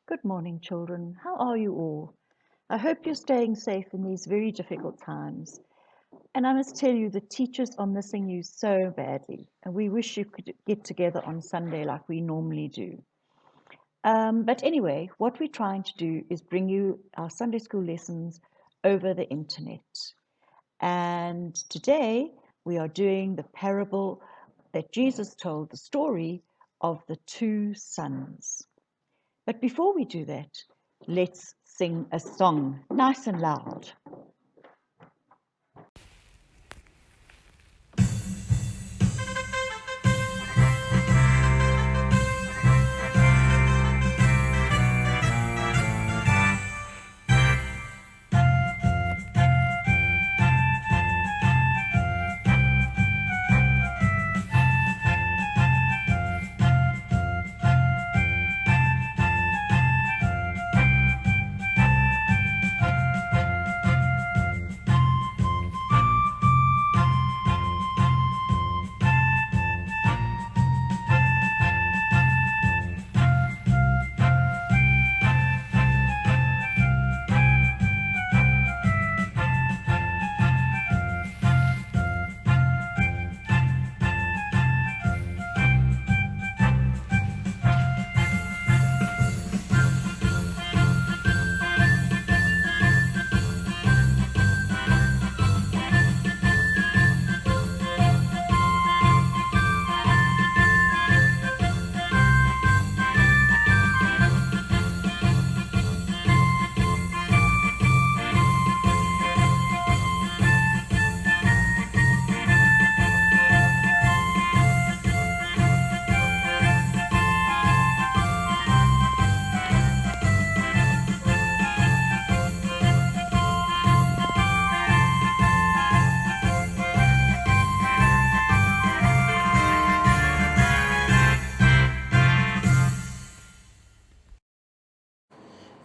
Good morning, children. How are you all? I hope you're staying safe in these very difficult times. And I must tell you, the teachers are missing you so badly, and we wish you could get together on Sunday like we normally do. But anyway, what we're trying to do is bring you our Sunday school lessons over the internet. And today we are doing the parable that Jesus told, the story of the two sons. But before we do that, let's sing a song nice and loud.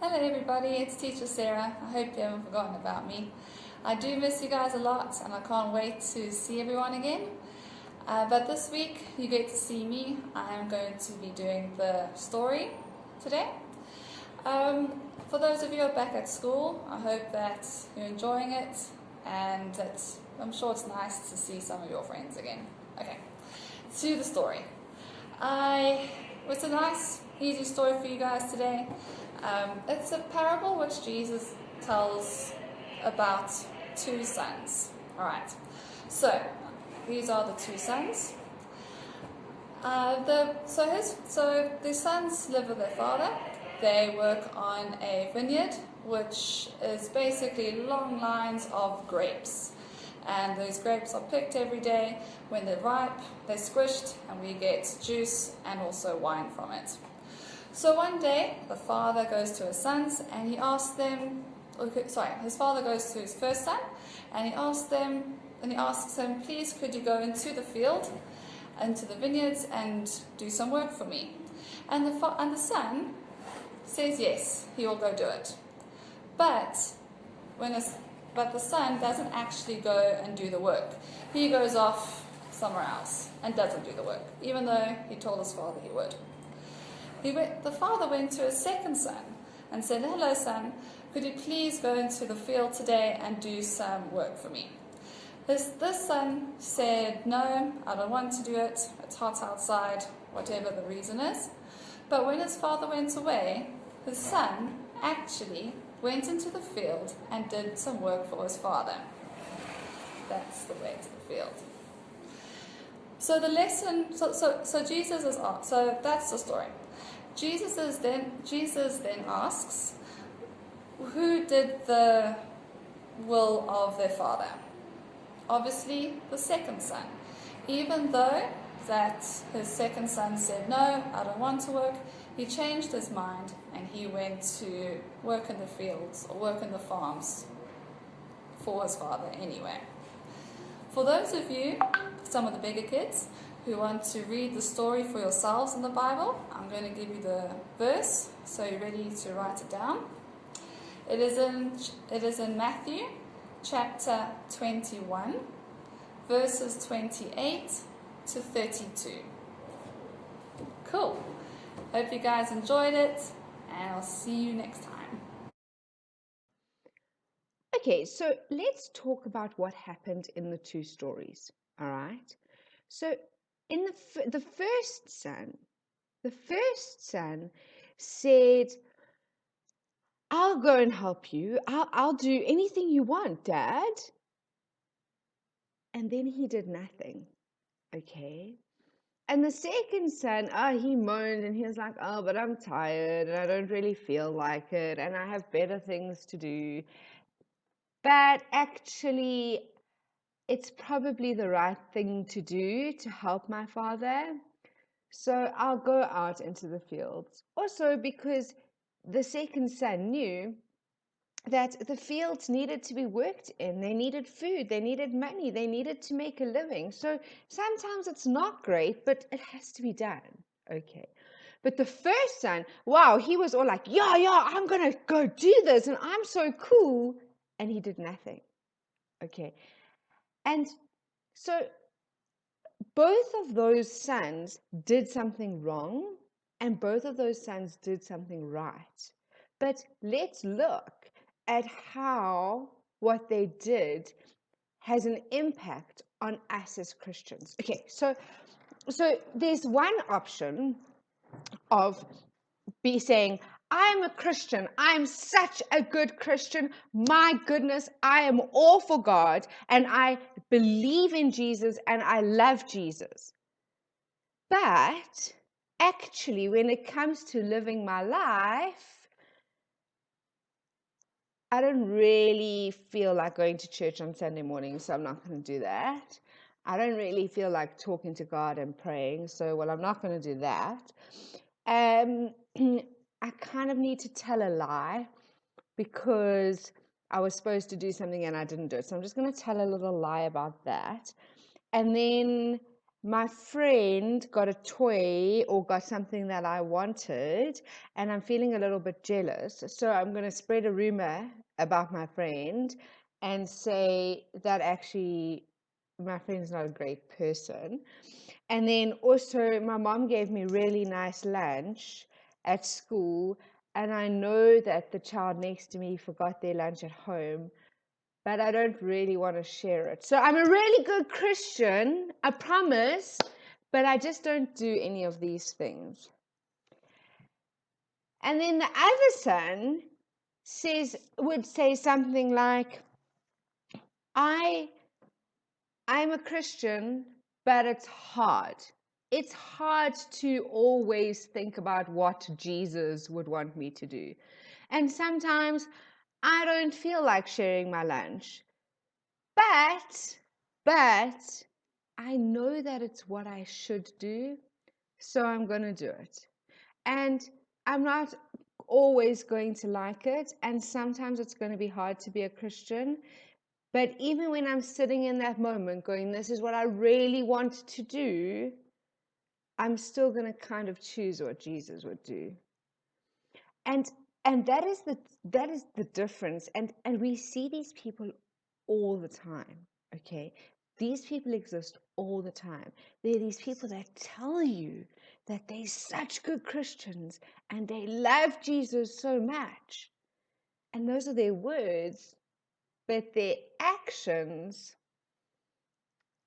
Hello everybody, it's Teacher Sarah. I hope you haven't forgotten about me. I do miss you guys a lot and I can't wait to see everyone again. But this week you get to see me. I am going to be doing the story today. For those of you who are back at school, I hope that you're enjoying it and that I'm sure it's nice to see some of your friends again. Okay, to the story. It's a nice, easy story for you guys today. It's a parable which Jesus tells about two sons. Alright, so these are the two sons. The sons live with their father. They work on a vineyard, which is basically long lines of grapes. And those grapes are picked every day. When they're ripe, they're squished, and we get juice and also wine from it. So one day, the father goes to his sons and he asks them, his father goes to his first son and he asks him, please could you go into the field, into the vineyards and do some work for me? And the son says yes, he will go do it. But the son doesn't actually go and do the work. He goes off somewhere else and doesn't do the work, even though he told his father he would. The father went to his second son and said, hello son, could you please go into the field today and do some work for me? This son said, no, I don't want to do it, it's hot outside, whatever the reason is. But when his father went away, his son actually went into the field and did some work for his father. That's the way to the field. So the lesson, so Jesus is, so that's the story. Jesus then asks, who did the will of their father? Obviously, the second son. Even though that his second son said, no, I don't want to work, he changed his mind and he went to work in the fields or work in the farms for his father anyway. For those of you, some of the bigger kids, who want to read the story for yourselves in the Bible, I'm going to give you the verse, so you're ready to write it down. It is in Matthew chapter 21, verses 28 to 32. Cool. Hope you guys enjoyed it, and I'll see you next time. Okay, so let's talk about what happened in the two stories, all right? So in the first son said, I'll go and help you. I'll do anything you want, Dad. And then he did nothing, okay? And the second son, he moaned and he was like, oh, but I'm tired and I don't really feel like it and I have better things to do. But actually, it's probably the right thing to do to help my father. So I'll go out into the fields. Also, because the second son knew that the fields needed to be worked in. They needed food, they needed money, they needed to make a living. So sometimes it's not great, but it has to be done. Okay. But the first son, wow, he was all like, yeah, I'm going to go do this and I'm so cool. And he did nothing. Okay. And so both of those sons did something wrong and both of those sons did something right. But let's look at how what they did has an impact on us as Christians. Okay, so there's one option of be saying, I'm a Christian. I'm such a good Christian. My goodness, I am all for God and I believe in Jesus and I love Jesus. But actually, when it comes to living my life, I don't really feel like going to church on Sunday morning, so I'm not going to do that. I don't really feel like talking to God and praying, so I'm not going to do that. I kind of need to tell a lie because I was supposed to do something and I didn't do it. So I'm just going to tell a little lie about that. And then my friend got a toy or got something that I wanted, and I'm feeling a little bit jealous. So I'm going to spread a rumor about my friend and say that actually my friend's not a great person. And then also, my mom gave me really nice lunch at school, and I know that the child next to me forgot their lunch at home, but I don't really want to share it. So I'm a really good Christian, I promise, but I just don't do any of these things. And then the other son would say something like, I'm a Christian, but it's hard. It's hard to always think about what Jesus would want me to do. And sometimes I don't feel like sharing my lunch. But I know that it's what I should do, so I'm going to do it. And I'm not always going to like it, and sometimes it's going to be hard to be a Christian. But even when I'm sitting in that moment going, this is what I really want to do, I'm still going to kind of choose what Jesus would do. And that is the difference. And we see these people all the time. Okay. These people exist all the time. They're these people that tell you that they're such good Christians and they love Jesus so much. And those are their words, but their actions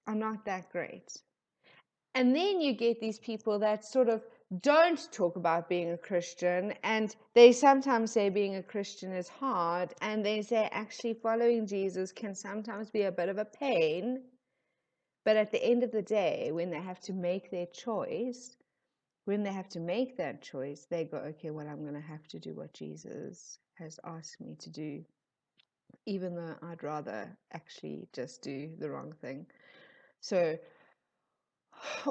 are not that great. And then you get these people that sort of don't talk about being a Christian, and they sometimes say being a Christian is hard, and they say actually following Jesus can sometimes be a bit of a pain. But at the end of the day, when they have to make their choice, when they have to make that choice, they go, okay, well, I'm going to have to do what Jesus has asked me to do, even though I'd rather actually just do the wrong thing. So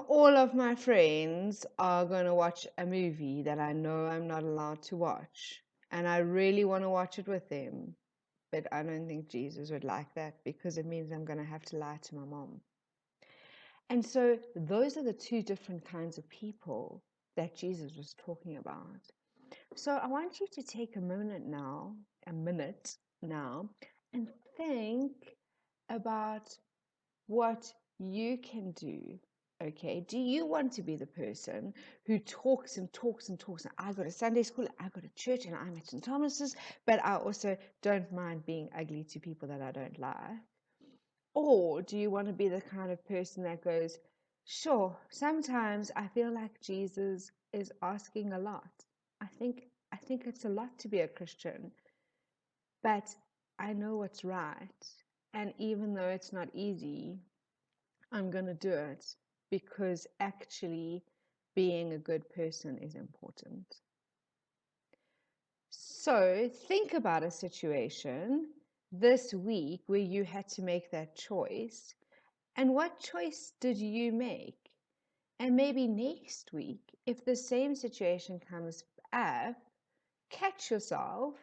all of my friends are going to watch a movie that I know I'm not allowed to watch, and I really want to watch it with them, but I don't think Jesus would like that because it means I'm going to have to lie to my mom. And so those are the two different kinds of people that Jesus was talking about. So I want you to take a minute now, and think about what you can do Okay, do you want to be the person who talks and talks and talks? And I go to Sunday school, I go to church, and I'm at St. Thomas's, but I also don't mind being ugly to people that I don't like? Or do you want to be the kind of person that goes, sure, sometimes I feel like Jesus is asking a lot. I think it's a lot to be a Christian, but I know what's right. And even though it's not easy, I'm going to do it because actually being a good person is important. So think about a situation this week where you had to make that choice. And what choice did you make? And maybe next week, if the same situation comes up, catch yourself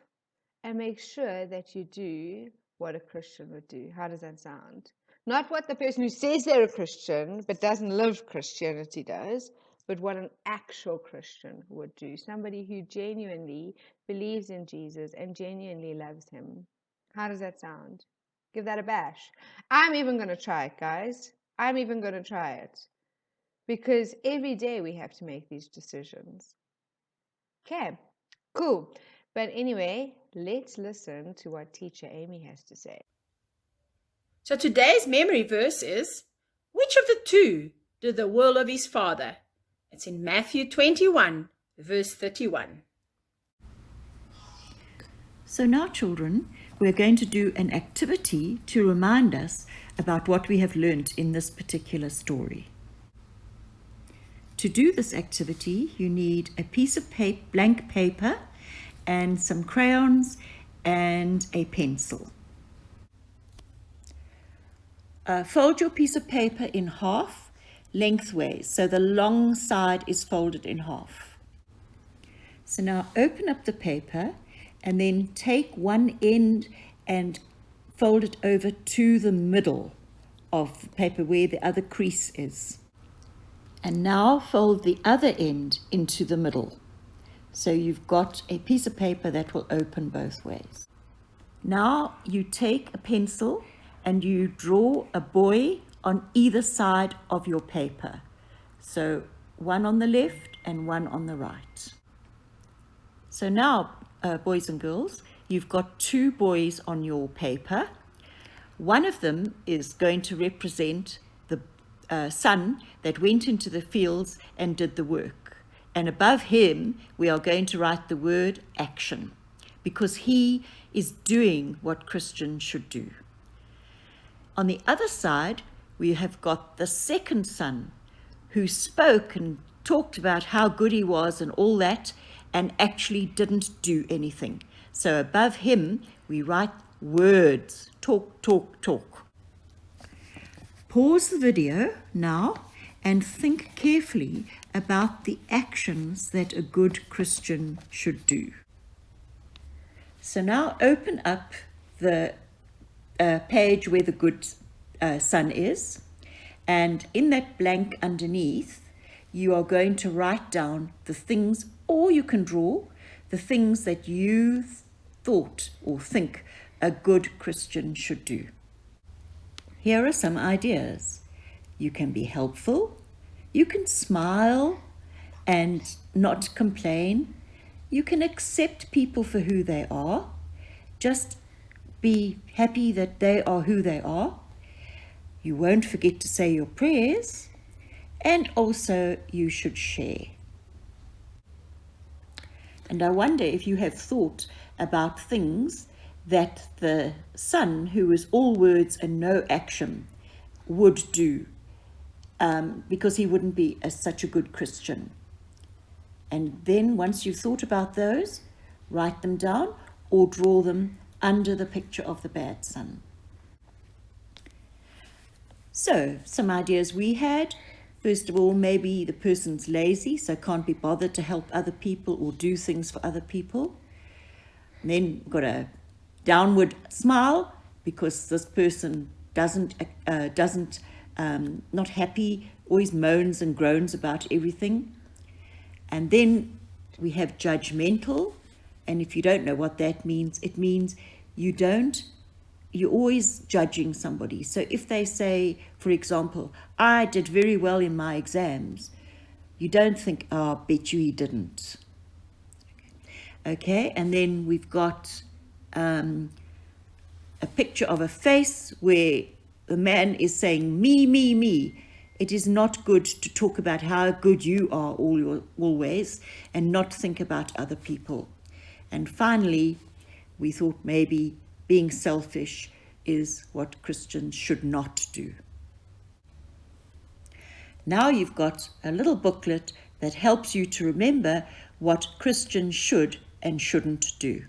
and make sure that you do what a Christian would do. How does that sound? Not what the person who says they're a Christian but doesn't live Christianity does, but what an actual Christian would do. Somebody who genuinely believes in Jesus and genuinely loves him. How does that sound? Give that a bash. I'm even going to try it, guys. I'm even going to try it. Because every day we have to make these decisions. Okay, cool. But anyway, let's listen to what teacher Amy has to say. So today's memory verse is, which of the two did the will of his father? It's in Matthew 21, verse 31. So now, children, we're going to do an activity to remind us about what we have learnt in this particular story. To do this activity, you need a piece of blank paper and some crayons and a pencil. Fold your piece of paper in half lengthways, so the long side is folded in half. So now open up the paper and then take one end and fold it over to the middle of the paper where the other crease is. And now fold the other end into the middle. So you've got a piece of paper that will open both ways. Now you take a pencil and you draw a boy on either side of your paper. So one on the left and one on the right. So now, boys and girls, you've got two boys on your paper. One of them is going to represent the son that went into the fields and did the work. And above him, we are going to write the word action, because he is doing what Christians should do. On the other side, we have got the second son who spoke and talked about how good he was and all that, and actually didn't do anything. So above him, we write words, talk, talk, talk. Pause the video now and think carefully about the actions that a good Christian should do. So now open up the page where the good son is, and in that blank underneath, you are going to write down the things, or you can draw the things that you thought or think a good Christian should do. Here are some ideas. You can be helpful, you can smile and not complain, you can accept people for who they are, just be happy that they are who they are. You won't forget to say your prayers, and also you should share. And I wonder if you have thought about things that the son, who is all words and no action, would do, because he wouldn't be such a good Christian. And then once you've thought about those, write them down or draw them under the picture of the bad son. So, some ideas we had. First of all, maybe the person's lazy, so can't be bothered to help other people or do things for other people. And then got a downward smile because this person not happy, always moans and groans about everything. And then we have judgmental, and if you don't know what that means, it means you don't you're always judging somebody. So if they say, for example, I did very well in my exams, you don't think, oh, I bet you he didn't. Okay, and then we've got a picture of a face where the man is saying, me, me, me. It is not good to talk about how good you are always and not think about other people. And finally, we thought maybe being selfish is what Christians should not do. Now you've got a little booklet that helps you to remember what Christians should and shouldn't do.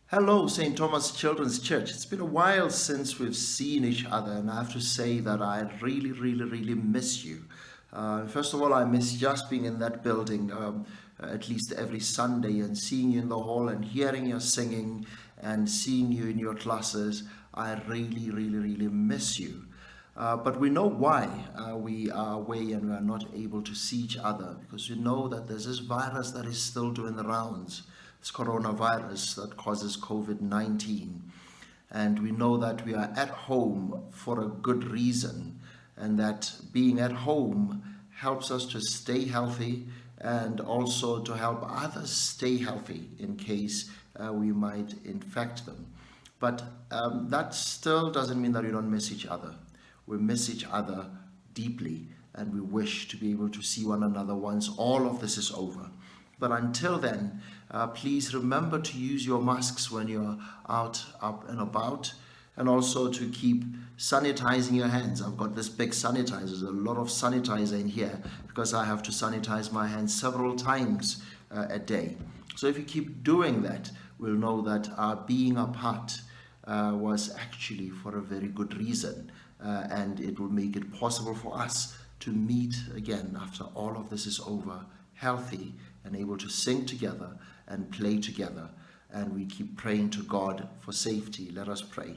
Hello, St. Thomas Children's Church. It's been a while since we've seen each other, and I have to say that I really, really, really miss you. First of all, I miss just being in that building at least every Sunday and seeing you in the hall and hearing you singing and seeing you in your classes. I really, really, really miss you. But we know why we are away and we are not able to see each other, because we know that there's this virus that is still doing the rounds, this coronavirus that causes COVID-19. And we know that we are at home for a good reason, and that being at home helps us to stay healthy and also to help others stay healthy in case we might infect them. But that still doesn't mean that we don't miss each other. We miss each other deeply, and we wish to be able to see one another once all of this is over. But until then, please remember to use your masks when you're out, up and about, and also to keep sanitizing your hands. I've got this big sanitizer. There's a lot of sanitizer in here because I have to sanitize my hands several times a day. So if you keep doing that, we'll know that our being apart was actually for a very good reason. And it will make it possible for us to meet again after all of this is over, healthy and able to sing together and play together. And we keep praying to God for safety. Let us pray.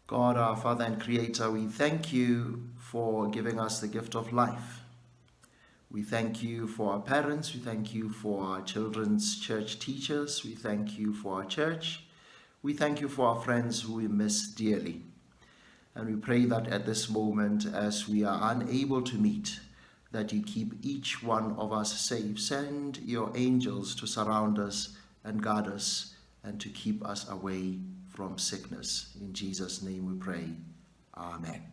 God, our Father and Creator, we thank you for giving us the gift of life. We thank you for our parents. We thank you for our children's church teachers. We thank you for our church. We thank you for our friends who we miss dearly. And we pray that at this moment, as we are unable to meet, that you keep each one of us safe. Send your angels to surround us and guard us and to keep us away from sickness. In Jesus' name we pray. Amen.